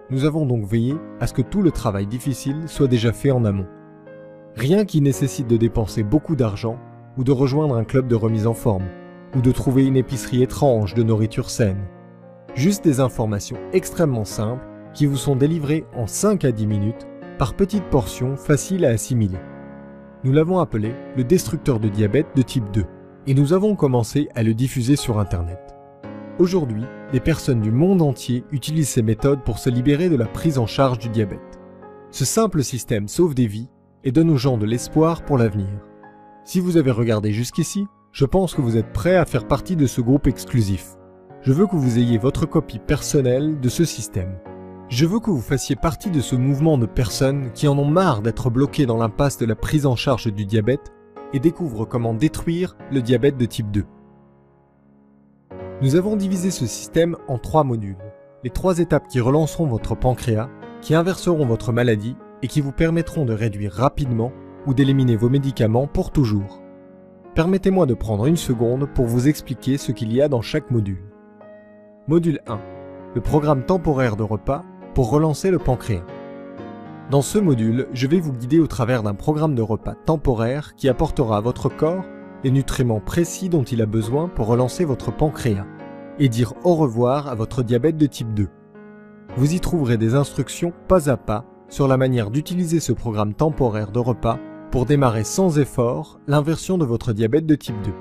Nous avons donc veillé à ce que tout le travail difficile soit déjà fait en amont. Rien qui nécessite de dépenser beaucoup d'argent ou de rejoindre un club de remise en forme ou de trouver une épicerie étrange de nourriture saine. Juste des informations extrêmement simples qui vous sont délivrées en 5 à 10 minutes par petites portions faciles à assimiler. Nous l'avons appelé le destructeur de diabète de type 2 et nous avons commencé à le diffuser sur Internet. Aujourd'hui, des personnes du monde entier utilisent ces méthodes pour se libérer de la prise en charge du diabète. Ce simple système sauve des vies et donne aux gens de l'espoir pour l'avenir. Si vous avez regardé jusqu'ici, je pense que vous êtes prêts à faire partie de ce groupe exclusif. Je veux que vous ayez votre copie personnelle de ce système. Je veux que vous fassiez partie de ce mouvement de personnes qui en ont marre d'être bloquées dans l'impasse de la prise en charge du diabète et découvrent comment détruire le diabète de type 2. Nous avons divisé ce système en 3 modules. Les 3 étapes qui relanceront votre pancréas, qui inverseront votre maladie et qui vous permettront de réduire rapidement ou d'éliminer vos médicaments pour toujours. Permettez-moi de prendre une seconde pour vous expliquer ce qu'il y a dans chaque module. Module 1. Le programme temporaire de repas pour relancer le pancréas. Dans ce module, je vais vous guider au travers d'un programme de repas temporaire qui apportera à votre corps les nutriments précis dont il a besoin pour relancer votre pancréas et dire au revoir à votre diabète de type 2. Vous y trouverez des instructions pas à pas sur la manière d'utiliser ce programme temporaire de repas pour démarrer sans effort l'inversion de votre diabète de type 2.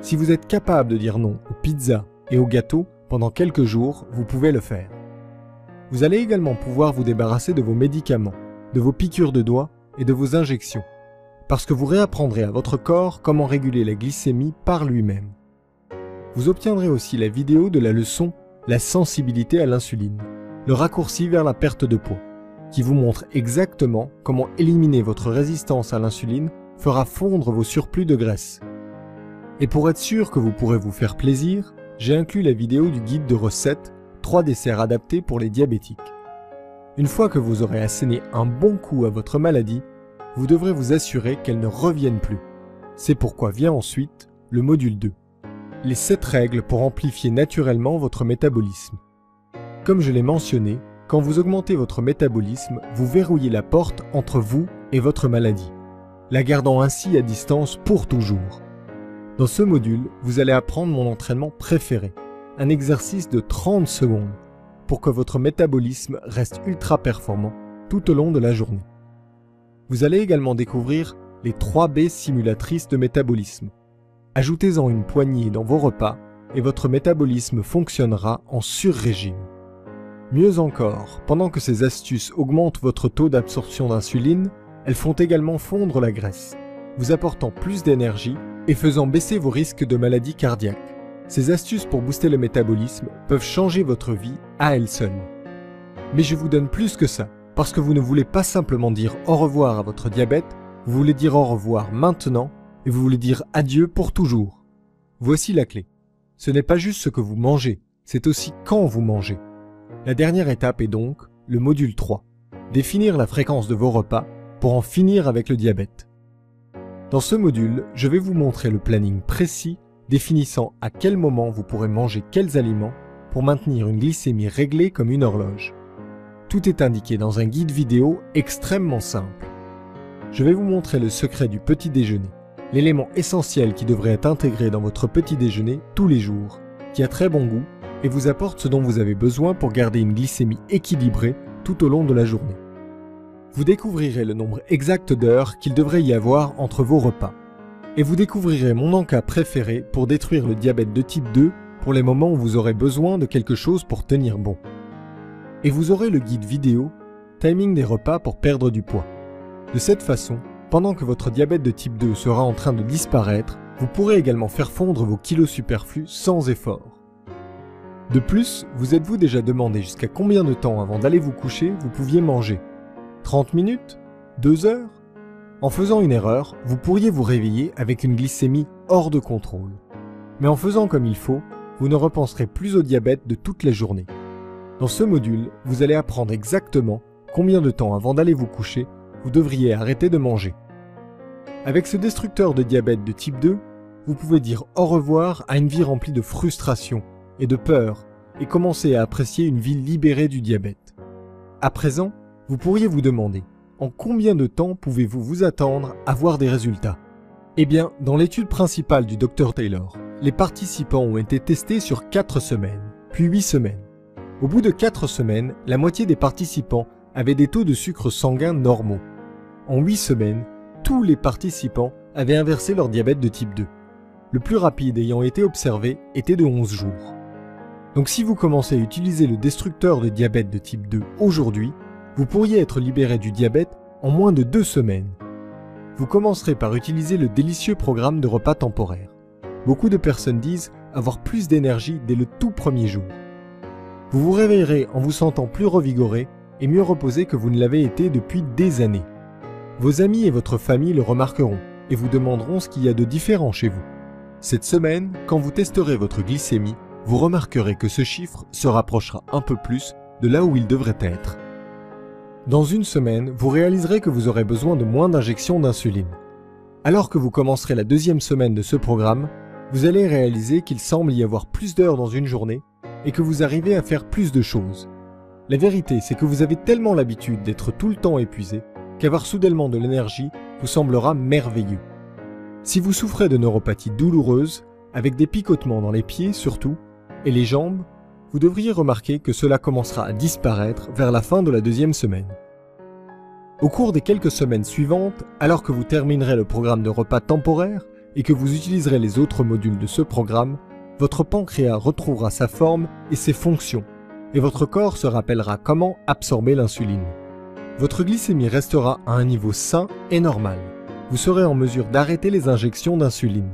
Si vous êtes capable de dire non aux pizzas et aux gâteaux pendant quelques jours, vous pouvez le faire. Vous allez également pouvoir vous débarrasser de vos médicaments, de vos piqûres de doigts et de vos injections, parce que vous réapprendrez à votre corps comment réguler la glycémie par lui-même. Vous obtiendrez aussi la vidéo de la leçon « La sensibilité à l'insuline », le raccourci vers la perte de poids, qui vous montre exactement comment éliminer votre résistance à l'insuline fera fondre vos surplus de graisse. Et pour être sûr que vous pourrez vous faire plaisir, j'ai inclus la vidéo du guide de recettes 3 desserts adaptés pour les diabétiques. Une fois que vous aurez asséné un bon coup à votre maladie, vous devrez vous assurer qu'elle ne revienne plus. C'est pourquoi vient ensuite le module 2. Les 7 règles pour amplifier naturellement votre métabolisme. Comme je l'ai mentionné, quand vous augmentez votre métabolisme, vous verrouillez la porte entre vous et votre maladie, la gardant ainsi à distance pour toujours. Dans ce module, vous allez apprendre mon entraînement préféré, un exercice de 30 secondes, pour que votre métabolisme reste ultra performant tout au long de la journée. Vous allez également découvrir les 3B simulatrices de métabolisme. Ajoutez-en une poignée dans vos repas et votre métabolisme fonctionnera en sur-régime. Mieux encore, pendant que ces astuces augmentent votre taux d'absorption d'insuline, elles font également fondre la graisse, vous apportant plus d'énergie et faisant baisser vos risques de maladies cardiaques. Ces astuces pour booster le métabolisme peuvent changer votre vie à elles seules. Mais je vous donne plus que ça, parce que vous ne voulez pas simplement dire au revoir à votre diabète, vous voulez dire au revoir maintenant et vous voulez dire adieu pour toujours. Voici la clé. Ce n'est pas juste ce que vous mangez, c'est aussi quand vous mangez. La dernière étape est donc le module 3, définir la fréquence de vos repas pour en finir avec le diabète. Dans ce module, je vais vous montrer le planning précis définissant à quel moment vous pourrez manger quels aliments pour maintenir une glycémie réglée comme une horloge. Tout est indiqué dans un guide vidéo extrêmement simple. Je vais vous montrer le secret du petit déjeuner, l'élément essentiel qui devrait être intégré dans votre petit déjeuner tous les jours, qui a très bon goût et vous apporte ce dont vous avez besoin pour garder une glycémie équilibrée tout au long de la journée. Vous découvrirez le nombre exact d'heures qu'il devrait y avoir entre vos repas. Et vous découvrirez mon encas préféré pour détruire le diabète de type 2 pour les moments où vous aurez besoin de quelque chose pour tenir bon. Et vous aurez le guide vidéo « Timing des repas pour perdre du poids ». De cette façon, pendant que votre diabète de type 2 sera en train de disparaître, vous pourrez également faire fondre vos kilos superflus sans effort. De plus, vous êtes-vous déjà demandé jusqu'à combien de temps avant d'aller vous coucher vous pouviez manger ? 30 minutes ? 2 heures ? En faisant une erreur, vous pourriez vous réveiller avec une glycémie hors de contrôle. Mais en faisant comme il faut, vous ne repenserez plus au diabète de toute la journée. Dans ce module, vous allez apprendre exactement combien de temps avant d'aller vous coucher, vous devriez arrêter de manger. Avec ce destructeur de diabète de type 2, vous allez pouvoir réduire votre glycémie, votre taux d'absorption d'insuline et votre taux de glycémie. Vous allez également pouvoir vous débarrasser de vos médicaments, de vos piqûres de doigts et de vos injections, parce que vous réapprendrez à votre corps comment réguler la glycémie par lui-même. Avec ce destructeur de diabète de type 2, vous pouvez dire au revoir à une vie remplie de frustration et de peur et commencer à apprécier une vie libérée du diabète. À présent, vous pourriez vous demander, en combien de temps pouvez-vous vous attendre à voir des résultats? Eh bien, dans l'étude principale du Dr Taylor, les participants ont été testés sur 4 semaines, puis 8 semaines. Au bout de 4 semaines, la moitié des participants avaient des taux de sucre sanguin normaux. En 8 semaines, tous les participants avaient inversé leur diabète de type 2. Le plus rapide ayant été observé était de 11 jours. Donc si vous commencez à utiliser le destructeur de diabète de type 2 aujourd'hui, vous pourriez être libéré du diabète en moins de 2 semaines. Vous commencerez par utiliser le délicieux programme de repas temporaire. Beaucoup de personnes disent avoir plus d'énergie dès le tout premier jour. Vous vous réveillerez en vous sentant plus revigoré et mieux reposé que vous ne l'avez été depuis des années. Vos amis et votre famille le remarqueront et vous demanderont ce qu'il y a de différent chez vous. Cette semaine, quand vous testerez votre glycémie, vous remarquerez que ce chiffre se rapprochera un peu plus de là où il devrait être. Dans une semaine, vous réaliserez que vous aurez besoin de moins d'injections d'insuline. Alors que vous commencerez la 2e semaine de ce programme, vous allez réaliser qu'il semble y avoir plus d'heures dans une journée et que vous arrivez à faire plus de choses. La vérité, c'est que vous avez tellement l'habitude d'être tout le temps épuisé qu'avoir soudainement de l'énergie vous semblera merveilleux. Si vous souffrez de neuropathie douloureuse, avec des picotements dans les pieds surtout, et les jambes, vous devriez remarquer que cela commencera à disparaître vers la fin de la 2e semaine. Au cours des quelques semaines suivantes, alors que vous terminerez le programme de repas temporaire et que vous utiliserez les autres modules de ce programme, votre pancréas retrouvera sa forme et ses fonctions, et votre corps se rappellera comment absorber l'insuline. Votre glycémie restera à un niveau sain et normal. Vous serez en mesure d'arrêter les injections d'insuline.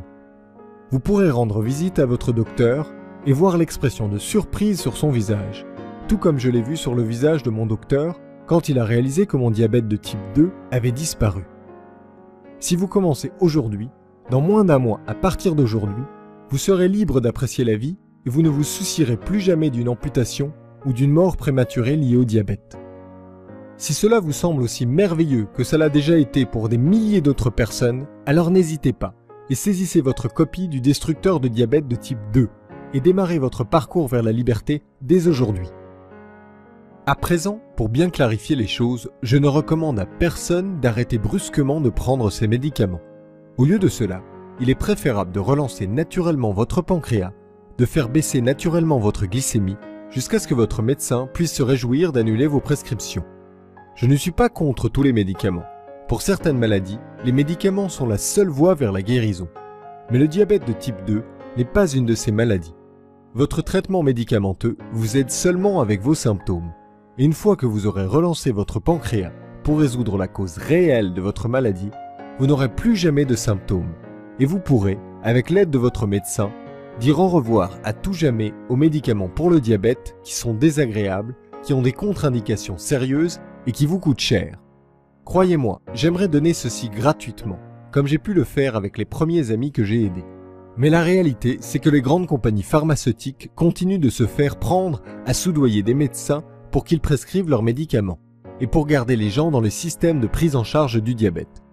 Vous pourrez rendre visite à votre docteur et voir l'expression de surprise sur son visage, tout comme je l'ai vu sur le visage de mon docteur quand il a réalisé que mon diabète de type 2 avait disparu. Si vous commencez aujourd'hui, dans moins d'un mois à partir d'aujourd'hui, vous serez libre d'apprécier la vie et vous ne vous soucierez plus jamais d'une amputation ou d'une mort prématurée liée au diabète. Si cela vous semble aussi merveilleux que cela a déjà été pour des milliers d'autres personnes, alors n'hésitez pas et saisissez votre copie du destructeur de diabète de type 2 et démarrez votre parcours vers la liberté dès aujourd'hui. À présent, pour bien clarifier les choses, je ne recommande à personne d'arrêter brusquement de prendre ces médicaments. Au lieu de cela, il est préférable de relancer naturellement votre pancréas, de faire baisser naturellement votre glycémie jusqu'à ce que votre médecin puisse se réjouir d'annuler vos prescriptions. Je ne suis pas contre tous les médicaments. Pour certaines maladies, les médicaments sont la seule voie vers la guérison. Mais le diabète de type 2 n'est pas une de ces maladies. Votre traitement médicamenteux vous aide seulement avec vos symptômes. Et une fois que vous aurez relancé votre pancréas pour résoudre la cause réelle de votre maladie, vous n'aurez plus jamais de symptômes. Et vous pourrez, avec l'aide de votre médecin, dire au revoir à tout jamais aux médicaments pour le diabète qui sont désagréables, qui ont des contre-indications sérieuses et qui vous coûtent cher. Croyez-moi, j'aimerais donner ceci gratuitement, comme j'ai pu le faire avec les premiers amis que j'ai aidés. Mais la réalité, c'est que les grandes compagnies pharmaceutiques continuent de se faire prendre à soudoyer des médecins pour qu'ils prescrivent leurs médicaments, et pour garder les gens dans le système de prise en charge du diabète.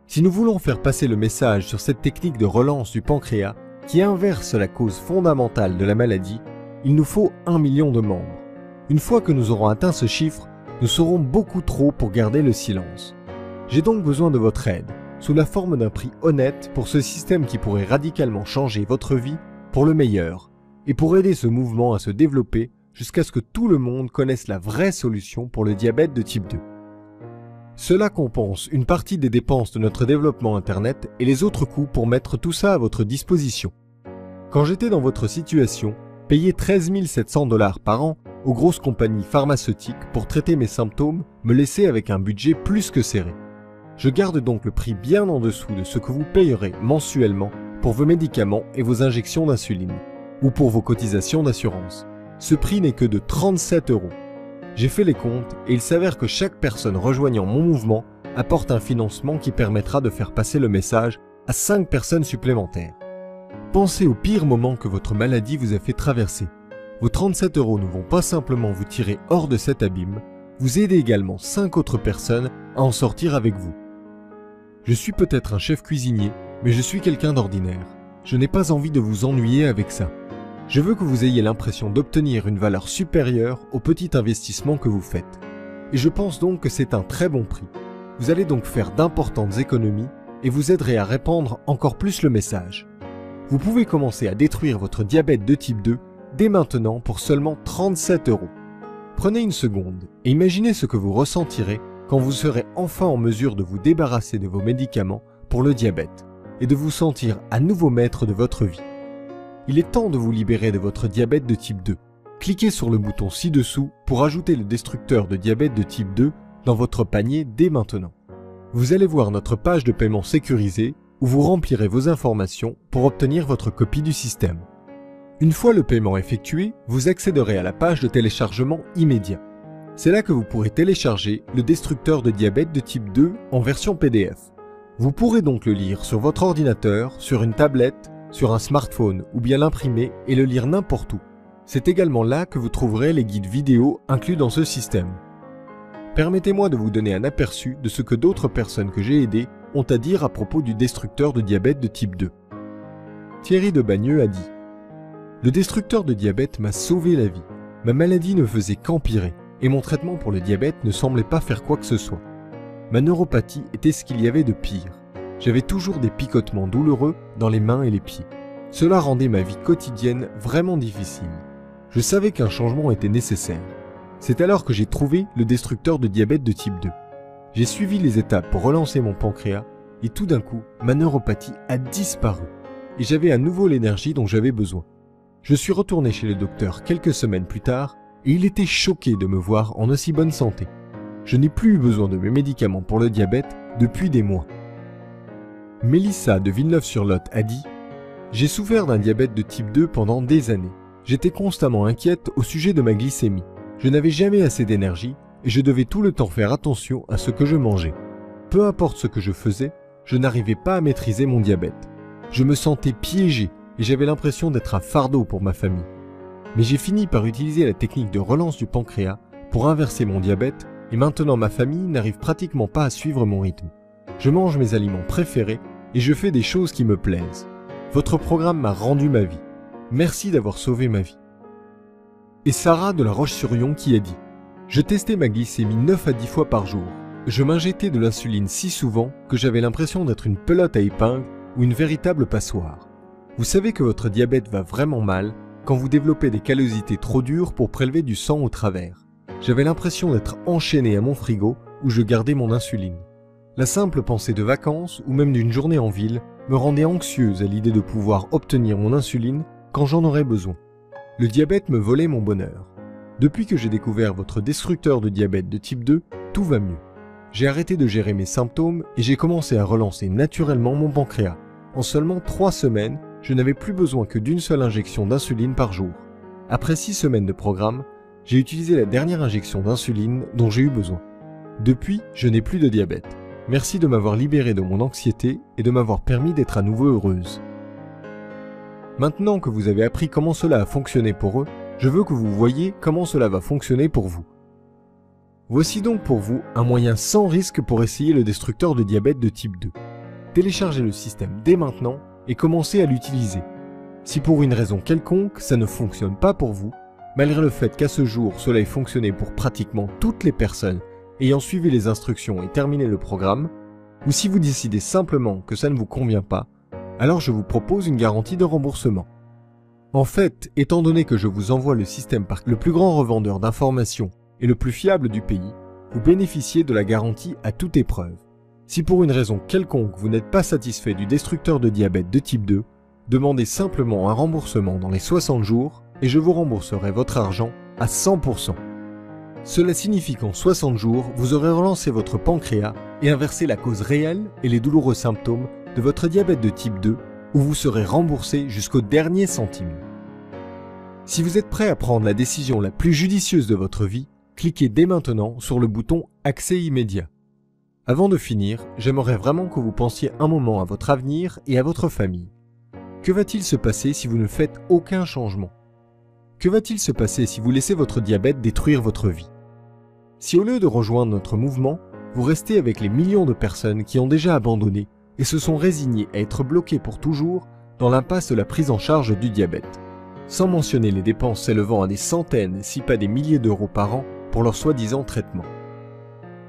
Si nous voulons faire passer le message sur cette technique de relance du pancréas qui inverse la cause fondamentale de la maladie, il nous faut 1 million de membres. Une fois que nous aurons atteint ce chiffre, nous serons beaucoup trop pour garder le silence. J'ai donc besoin de votre aide, sous la forme d'un prix honnête pour ce système qui pourrait radicalement changer votre vie pour le meilleur, et pour aider ce mouvement à se développer jusqu'à ce que tout le monde connaisse la vraie solution pour le diabète de type 2. Cela compense une partie des dépenses de notre développement Internet et les autres coûts pour mettre tout ça à votre disposition. Quand j'étais dans votre situation, payer 13 700 $ par an aux grosses compagnies pharmaceutiques pour traiter mes symptômes me laissait avec un budget plus que serré. Je garde donc le prix bien en dessous de ce que vous payerez mensuellement pour vos médicaments et vos injections d'insuline, ou pour vos cotisations d'assurance. Ce prix n'est que de 37 €. J'ai fait les comptes et il s'avère que chaque personne rejoignant mon mouvement apporte un financement qui permettra de faire passer le message à 5 personnes supplémentaires. Pensez au pire moment que votre maladie vous a fait traverser. Vos 37 € ne vont pas simplement vous tirer hors de cet abîme, vous aidez également 5 autres personnes à en sortir avec vous. Je suis peut-être un chef cuisinier, mais je suis quelqu'un d'ordinaire. Je n'ai pas envie de vous ennuyer avec ça. Je veux que vous ayez l'impression d'obtenir une valeur supérieure au petit investissement que vous faites. Et je pense donc que c'est un très bon prix. Vous allez donc faire d'importantes économies et vous aiderez à répandre encore plus le message. Vous pouvez commencer à détruire votre diabète de type 2 dès maintenant pour seulement 37 €. Prenez une seconde et imaginez ce que vous ressentirez quand vous serez enfin en mesure de vous débarrasser de vos médicaments pour le diabète et de vous sentir à nouveau maître de votre vie. Il est temps de vous libérer de votre diabète de type 2. Cliquez sur le bouton ci-dessous pour ajouter le destructeur de diabète de type 2 dans votre panier dès maintenant. Vous allez voir notre page de paiement sécurisée où vous remplirez vos informations pour obtenir votre copie du système. Une fois le paiement effectué, vous accéderez à la page de téléchargement immédiat. C'est là que vous pourrez télécharger le destructeur de diabète de type 2 en version PDF. Vous pourrez donc le lire sur votre ordinateur, sur une tablette, sur un smartphone ou bien l'imprimer et le lire n'importe où. C'est également là que vous trouverez les guides vidéo inclus dans ce système. Permettez-moi de vous donner un aperçu de ce que d'autres personnes que j'ai aidées ont à dire à propos du destructeur de diabète de type 2. Thierry de Bagneux a dit « Le destructeur de diabète m'a sauvé la vie. Ma maladie ne faisait qu'empirer et mon traitement pour le diabète ne semblait pas faire quoi que ce soit. Ma neuropathie était ce qu'il y avait de pire. J'avais toujours des picotements douloureux dans les mains et les pieds. Cela rendait ma vie quotidienne vraiment difficile. Je savais qu'un changement était nécessaire. C'est alors que j'ai trouvé le destructeur de diabète de type 2. J'ai suivi les étapes pour relancer mon pancréas et tout d'un coup, ma neuropathie a disparu et j'avais à nouveau l'énergie dont j'avais besoin. Je suis retourné chez le docteur quelques semaines plus tard et il était choqué de me voir en aussi bonne santé. Je n'ai plus eu besoin de mes médicaments pour le diabète depuis des mois. Mélissa de Villeneuve-sur-Lot a dit « J'ai souffert d'un diabète de type 2 pendant des années. J'étais constamment inquiète au sujet de ma glycémie. Je n'avais jamais assez d'énergie et je devais tout le temps faire attention à ce que je mangeais. Peu importe ce que je faisais, je n'arrivais pas à maîtriser mon diabète. Je me sentais piégé et j'avais l'impression d'être un fardeau pour ma famille. Mais j'ai fini par utiliser la technique de relance du pancréas pour inverser mon diabète et maintenant ma famille n'arrive pratiquement pas à suivre mon rythme. Je mange mes aliments préférés et je fais des choses qui me plaisent. Votre programme m'a rendu ma vie. Merci d'avoir sauvé ma vie. » Et Sarah de La Roche-sur-Yon qui a dit « Je testais ma glycémie 9 à 10 fois par jour. Je m'injectais de l'insuline si souvent que j'avais l'impression d'être une pelote à épingle ou une véritable passoire. Vous savez que votre diabète va vraiment mal quand vous développez des callosités trop dures pour prélever du sang au travers. J'avais l'impression d'être enchaîné à mon frigo où je gardais mon insuline. La simple pensée de vacances ou même d'une journée en ville me rendait anxieuse à l'idée de pouvoir obtenir mon insuline quand j'en aurais besoin. Le diabète me volait mon bonheur. Depuis que j'ai découvert votre destructeur de diabète de type 2, tout va mieux. J'ai arrêté de gérer mes symptômes et j'ai commencé à relancer naturellement mon pancréas. En seulement 3 semaines, je n'avais plus besoin que d'une seule injection d'insuline par jour. Après 6 semaines de programme, j'ai utilisé la dernière injection d'insuline dont j'ai eu besoin. Depuis, je n'ai plus de diabète. Merci de m'avoir libéré de mon anxiété et de m'avoir permis d'être à nouveau heureuse. Maintenant que vous avez appris comment cela a fonctionné pour eux, je veux que vous voyiez comment cela va fonctionner pour vous. Voici donc pour vous un moyen sans risque pour essayer le destructeur de diabète de type 2. Téléchargez le système dès maintenant et commencez à l'utiliser. Si pour une raison quelconque ça ne fonctionne pas pour vous, malgré le fait qu'à ce jour cela ait fonctionné pour pratiquement toutes les personnes ayant suivi les instructions et terminé le programme, ou si vous décidez simplement que ça ne vous convient pas, alors je vous propose une garantie de remboursement. En fait, étant donné que je vous envoie le système par le plus grand revendeur d'informations et le plus fiable du pays, vous bénéficiez de la garantie à toute épreuve. Si pour une raison quelconque vous n'êtes pas satisfait du destructeur de diabète de type 2, demandez simplement un remboursement dans les 60 jours et je vous rembourserai votre argent à 100%. Cela signifie qu'en 60 jours, vous aurez relancé votre pancréas et inversé la cause réelle et les douloureux symptômes de votre diabète de type 2 où vous serez remboursé jusqu'au dernier centime. Si vous êtes prêt à prendre la décision la plus judicieuse de votre vie, cliquez dès maintenant sur le bouton « Accès immédiat ». Avant de finir, j'aimerais vraiment que vous pensiez un moment à votre avenir et à votre famille. Que va-t-il se passer si vous ne faites aucun changement? Que va-t-il se passer si vous laissez votre diabète détruire votre vie? Si au lieu de rejoindre notre mouvement, vous restez avec les millions de personnes qui ont déjà abandonné et se sont résignés à être bloqués pour toujours dans l'impasse de la prise en charge du diabète, sans mentionner les dépenses s'élevant à des centaines, si pas des milliers d'euros par an pour leur soi-disant traitement.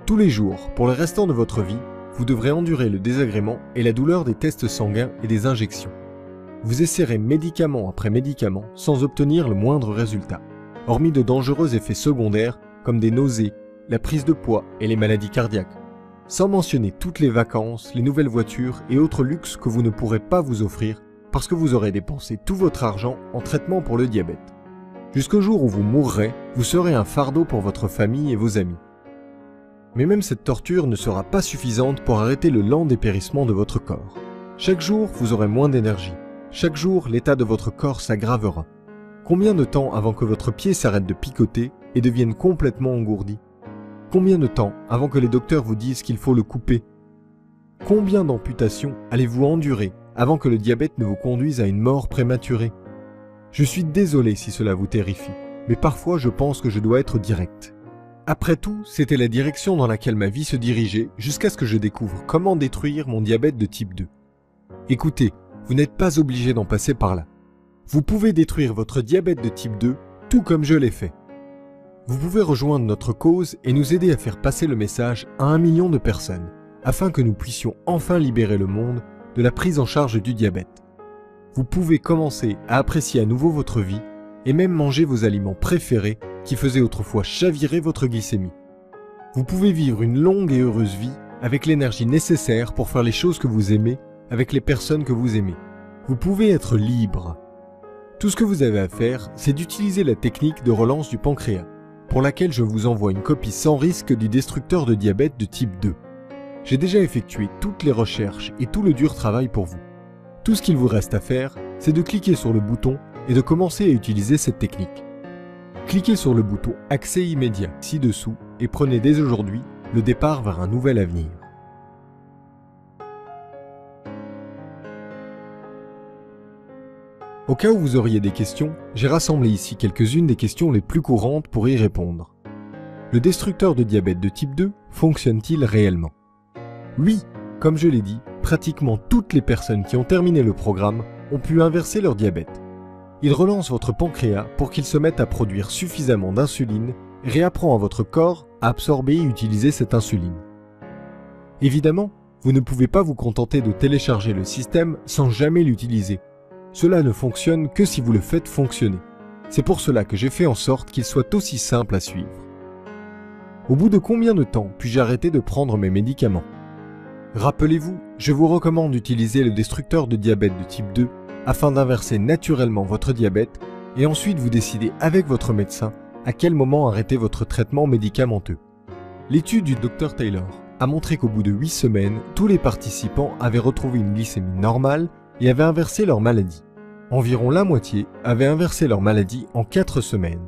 Tous les jours, pour le restant de votre vie, vous devrez endurer le désagrément et la douleur des tests sanguins et des injections. Vous essaierez médicament après médicament sans obtenir le moindre résultat, hormis de dangereux effets secondaires comme des nausées, la prise de poids et les maladies cardiaques, sans mentionner toutes les vacances, les nouvelles voitures et autres luxes que vous ne pourrez pas vous offrir parce que vous aurez dépensé tout votre argent en traitement pour le diabète. Jusqu'au jour où vous mourrez, vous serez un fardeau pour votre famille et vos amis. Mais même cette torture ne sera pas suffisante pour arrêter le lent dépérissement de votre corps. Chaque jour, vous aurez moins d'énergie. Chaque jour, l'état de votre corps s'aggravera. Combien de temps avant que votre pied s'arrête de picoter et devienne complètement engourdi? Combien de temps avant que les docteurs vous disent qu'il faut le couper? Combien d'amputations allez-vous endurer avant que le diabète ne vous conduise à une mort prématurée? Je suis désolé si cela vous terrifie, mais parfois je pense que je dois être direct. Après tout, c'était la direction dans laquelle ma vie se dirigeait jusqu'à ce que je découvre comment détruire mon diabète de type 2. Écoutez, vous n'êtes pas obligé d'en passer par là. Vous pouvez détruire votre diabète de type 2 tout comme je l'ai fait. Vous pouvez rejoindre notre cause et nous aider à faire passer le message à 1 million de personnes, afin que nous puissions enfin libérer le monde de la prise en charge du diabète. Vous pouvez commencer à apprécier à nouveau votre vie et même manger vos aliments préférés qui faisaient autrefois chavirer votre glycémie. Vous pouvez vivre une longue et heureuse vie avec l'énergie nécessaire pour faire les choses que vous aimez avec les personnes que vous aimez. Vous pouvez être libre. Tout ce que vous avez à faire, c'est d'utiliser la technique de relance du pancréas, pour laquelle je vous envoie une copie sans risque du destructeur de diabète de type 2. J'ai déjà effectué toutes les recherches et tout le dur travail pour vous. Tout ce qu'il vous reste à faire, c'est de cliquer sur le bouton et de commencer à utiliser cette technique. Cliquez sur le bouton « Accès immédiat » ci-dessous et prenez dès aujourd'hui le départ vers un nouvel avenir. Au cas où vous auriez des questions, j'ai rassemblé ici quelques-unes des questions les plus courantes pour y répondre. Le destructeur de diabète de type 2 fonctionne-t-il réellement? Oui, comme je l'ai dit, pratiquement toutes les personnes qui ont terminé le programme ont pu inverser leur diabète. Il relance votre pancréas pour qu'il se mette à produire suffisamment d'insuline et réapprend à votre corps à absorber et utiliser cette insuline. Évidemment, vous ne pouvez pas vous contenter de télécharger le système sans jamais l'utiliser. Cela ne fonctionne que si vous le faites fonctionner. C'est pour cela que j'ai fait en sorte qu'il soit aussi simple à suivre. Au bout de combien de temps puis-je arrêter de prendre mes médicaments? Rappelez-vous, je vous recommande d'utiliser le destructeur de diabète de type 2 afin d'inverser naturellement votre diabète et ensuite vous décidez avec votre médecin à quel moment arrêter votre traitement médicamenteux. L'étude du Dr Taylor a montré qu'au bout de 8 semaines, tous les participants avaient retrouvé une glycémie normale et avaient inversé leur maladie. Environ la moitié avaient inversé leur maladie en 4 semaines.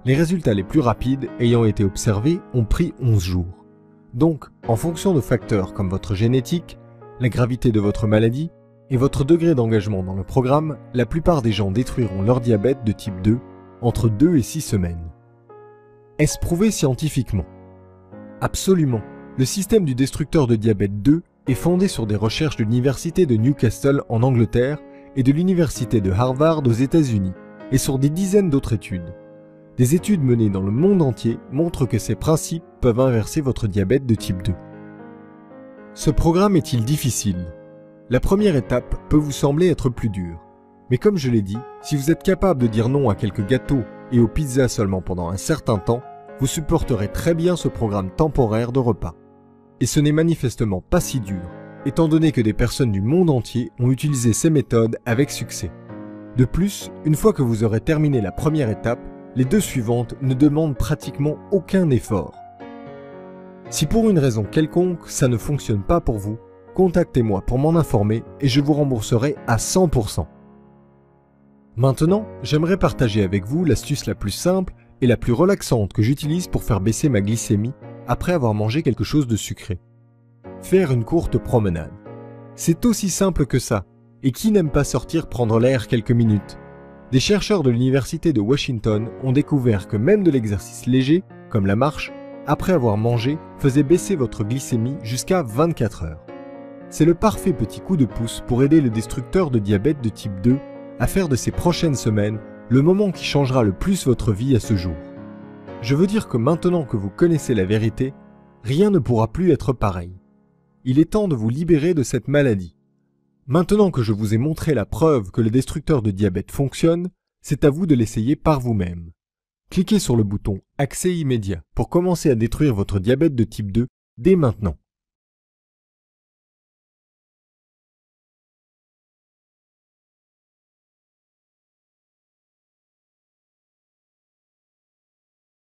Les résultats les plus rapides ayant été observés ont pris 11 jours. Donc, en fonction de facteurs comme votre génétique, la gravité de votre maladie et votre degré d'engagement dans le programme, la plupart des gens détruiront leur diabète de type 2 entre 2 et 6 semaines. Est-ce prouvé scientifiquement? Absolument. Le système du destructeur de diabète 2 est fondé sur des recherches de l'université de Newcastle en Angleterre et de l'université de Harvard aux États-Unis, et sur des dizaines d'autres études. Des études menées dans le monde entier montrent que ces principes peuvent inverser votre diabète de type 2. Ce programme est-il difficile? La première étape peut vous sembler être plus dure. Mais comme je l'ai dit, si vous êtes capable de dire non à quelques gâteaux et aux pizzas seulement pendant un certain temps, vous supporterez très bien ce programme temporaire de repas. Et ce n'est manifestement pas si dur, étant donné que des personnes du monde entier ont utilisé ces méthodes avec succès. De plus, une fois que vous aurez terminé la première étape, les 2 suivantes ne demandent pratiquement aucun effort. Si pour une raison quelconque ça ne fonctionne pas pour vous, contactez-moi pour m'en informer et je vous rembourserai à 100%. Maintenant, j'aimerais partager avec vous l'astuce la plus simple et la plus relaxante que j'utilise pour faire baisser ma glycémie après avoir mangé quelque chose de sucré. Faire une courte promenade. C'est aussi simple que ça, et qui n'aime pas sortir prendre l'air quelques minutes? Des chercheurs de l'université de Washington ont découvert que même de l'exercice léger, comme la marche, après avoir mangé, faisait baisser votre glycémie jusqu'à 24 heures. C'est le parfait petit coup de pouce pour aider le destructeur de diabète de type 2 à faire de ces prochaines semaines le moment qui changera le plus votre vie à ce jour. Je veux dire que maintenant que vous connaissez la vérité, rien ne pourra plus être pareil. Il est temps de vous libérer de cette maladie. Maintenant que je vous ai montré la preuve que le destructeur de diabète fonctionne, c'est à vous de l'essayer par vous-même. Cliquez sur le bouton « Accès immédiat » pour commencer à détruire votre diabète de type 2 dès maintenant.